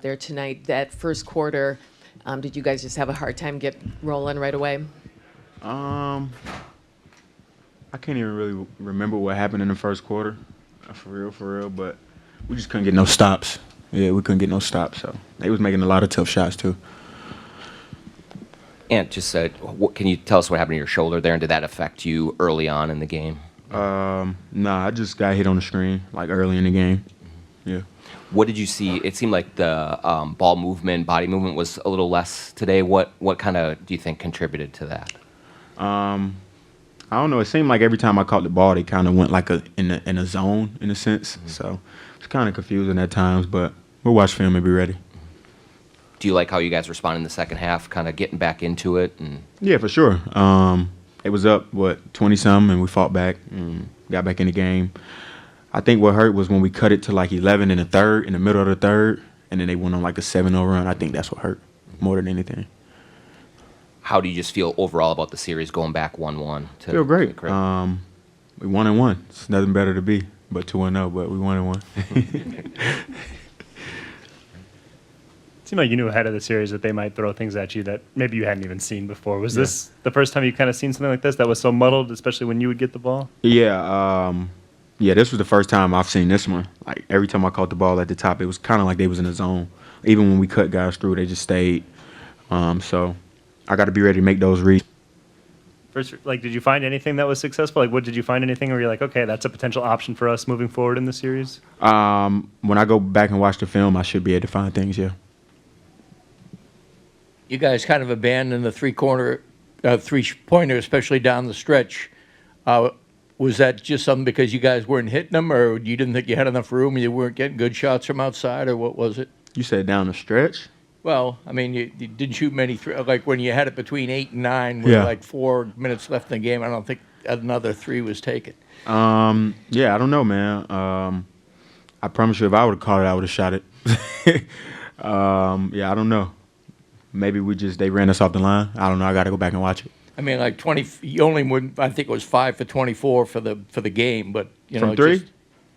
there tonight. That first quarter, did you guys just have a hard time get rolling right away? I can't even really remember what happened in the first quarter, for real, but we just couldn't get no stops. Yeah, we couldn't get no stops, so they was making a lot of tough shots, too. And just can you tell us what happened to your shoulder there, and did that affect you early on in the game? Nah, I just got hit on the screen, like, early in the game. Yeah. What did you see? It seemed like the ball movement, body movement was a little less today. What kind of do you think contributed to that? I don't know. It seemed like every time I caught the ball, they kind of went like in a zone, in a sense. Mm-hmm. So it's kind of confusing at times, but we'll watch film and be ready. Do you like how you guys responded in the second half, kind of getting back into it? Yeah, for sure. It was up, 20-something, and we fought back and got back in the game. I think what hurt was when we cut it to like 11 in the third, in the middle of the third, and then they went on like a 7-0 run. I think that's what hurt more than anything. How do you just feel overall about the series going back 1-1? Feel great. We 1-1. It's nothing better to be but 2-0, but we 1-1. It seemed like you knew ahead of the series that they might throw things at you that maybe you hadn't even seen before. Was this the first time you kind of seen something like this that was so muddled, especially when you would get the ball? Yeah, this was the first time I've seen this one. Like, every time I caught the ball at the top, it was kind of like they was in a zone. Even when we cut guys through, they just stayed. So I got to be ready to make those reads. First, did you find anything that was successful? Like, did you find anything where you're like, okay, that's a potential option for us moving forward in the series? When I go back and watch the film, I should be able to find things, yeah. You guys kind of abandoned the three-pointer, especially down the stretch. Was that just something because you guys weren't hitting them, or you didn't think you had enough room and you weren't getting good shots from outside, or what was it? You said down the stretch? Well, I mean, you didn't shoot many, like when you had it between 8 and 9 with like 4 minutes left in the game, I don't think another 3 was taken. Yeah, I don't know, man. I promise you if I would have caught it, I would have shot it. Yeah, I don't know. Maybe they ran us off the line. I don't know. I got to go back and watch it. I mean, like 20. You only went. I think it was 5 for 24 for the game, but you know, from 3.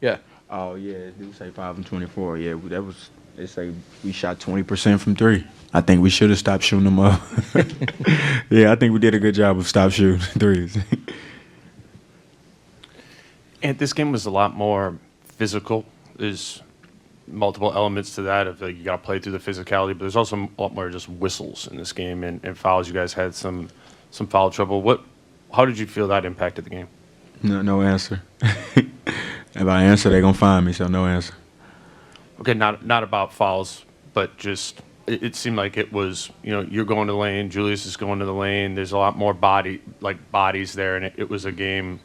Yeah. Oh yeah, it do say 5 and 24. Yeah, that was. They say we shot 20% from 3. I think we should have stopped shooting them up. Yeah, I think we did a good job of stop shooting threes. And this game was a lot more physical. There's multiple elements to that. Of like you got to play through the physicality, but there's also a lot more just whistles in this game and fouls. You guys had some foul trouble. How did you feel that impacted the game? No answer. If I answer, they're gonna find me. So no answer. Okay, not about fouls, but just it seemed like it was, you're going to the lane, Julius is going to the lane. There's a lot more bodies there, and it was a game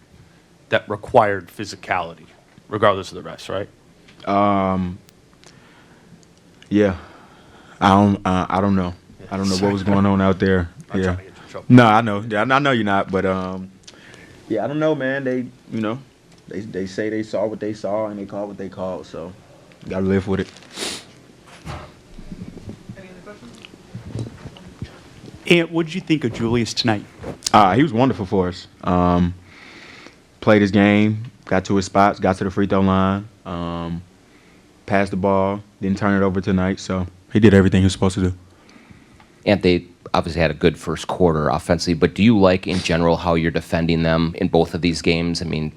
that required physicality, regardless of the rest, right? Yeah, I don't know. I don't know what was going on out there. Yeah, no, I know. Yeah, I know you're not, but yeah, I don't know, man. They say they saw what they saw and they called what they called, so gotta live with it. Any other questions? And what did you think of Julius tonight? He was wonderful for us. Played his game, got to his spots, got to the free throw line, passed the ball, didn't turn it over tonight, so he did everything he was supposed to do. And they obviously had a good first quarter offensively, but do you like in general how you're defending them in both of these games? I mean,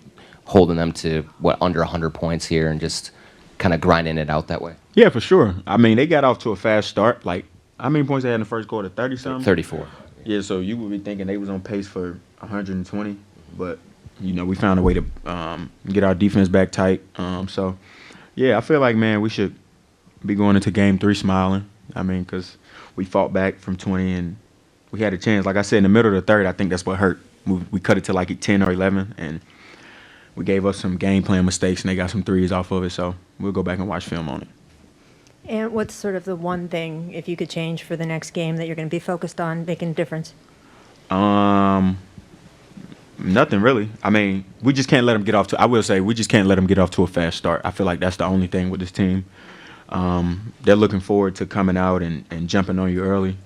holding them to under 100 points here and just kind of grinding it out that way? Yeah, for sure. I mean, they got off to a fast start. Like, how many points they had in the first quarter? 30-something? 34. Yeah, so you would be thinking they was on pace for 120, but we found a way to get our defense back tight. So, yeah, I feel like, man, we should be going into game 3 smiling. I mean, because we fought back from 20 and we had a chance. Like I said, in the middle of the third, I think that's what hurt. We cut it to like 10 or 11, and we gave us some game plan mistakes, and they got some threes off of it. So we'll go back and watch film on it. And what's sort of the one thing, if you could change for the next game, that you're going to be focused on making a difference? Nothing really. I mean, we just can't let them get off to. I will say we just can't let them get off to a fast start. I feel like that's the only thing with this team. They're looking forward to coming out and jumping on you early.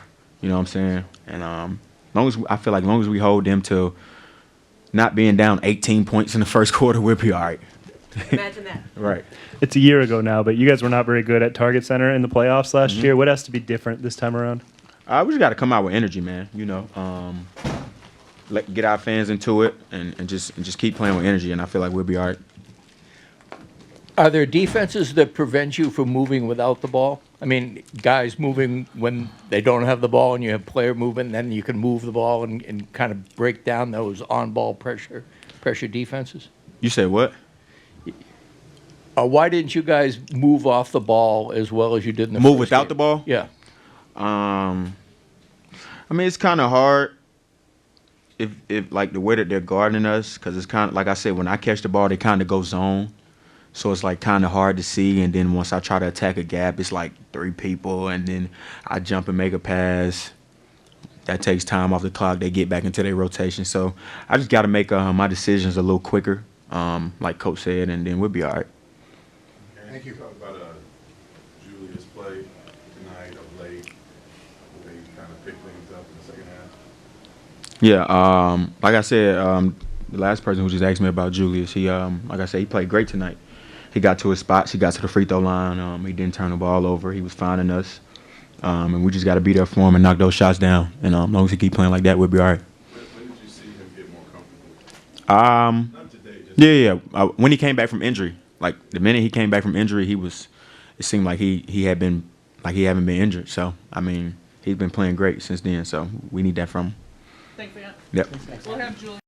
You know what I'm saying? And I feel like long as we hold them to not being down 18 points in the first quarter, we'll be all right. Imagine that. Right. It's a year ago now, but you guys were not very good at target center in the playoffs last year. What has to be different this time around? We just got to come out with energy, man. You know, get our fans into it and just keep playing with energy, and I feel like we'll be all right. Are there defenses that prevent you from moving without the ball? I mean, guys moving when they don't have the ball, and you have player movement, then you can move the ball and kind of break down those on-ball pressure defenses. You said what? Why didn't you guys move off the ball as well as you did in the Move first without game? the ball? Yeah. I mean, it's kind of hard if like the way that they're guarding us, because it's kind of like I said, when I catch the ball, they kind of go zone. So it's like kind of hard to see, and then once I try to attack a gap, it's like 3 people, and then I jump and make a pass. That takes time off the clock. They get back into their rotation. So I just got to make my decisions a little quicker, like Coach said, and then we'll be all right. Thank you. Talk about Julius' play tonight of late. The way he kind of picked things up in the second half. Yeah, like I said, the last person who just asked me about Julius, he, like I said, he played great tonight. He got to his spots. He got to the free throw line. He didn't turn the ball over. He was finding us. And we just got to be there for him and knock those shots down. And as long as he keep playing like that, we'll be all right. When did you see him get more comfortable? Not today. Just Yeah. When he came back from injury, like the minute he came back from injury, it seemed like he had been, like he haven't been injured. So, I mean, he's been playing great since then. So we need that from him. Thanks, Ant. Yep. We'll have Julie.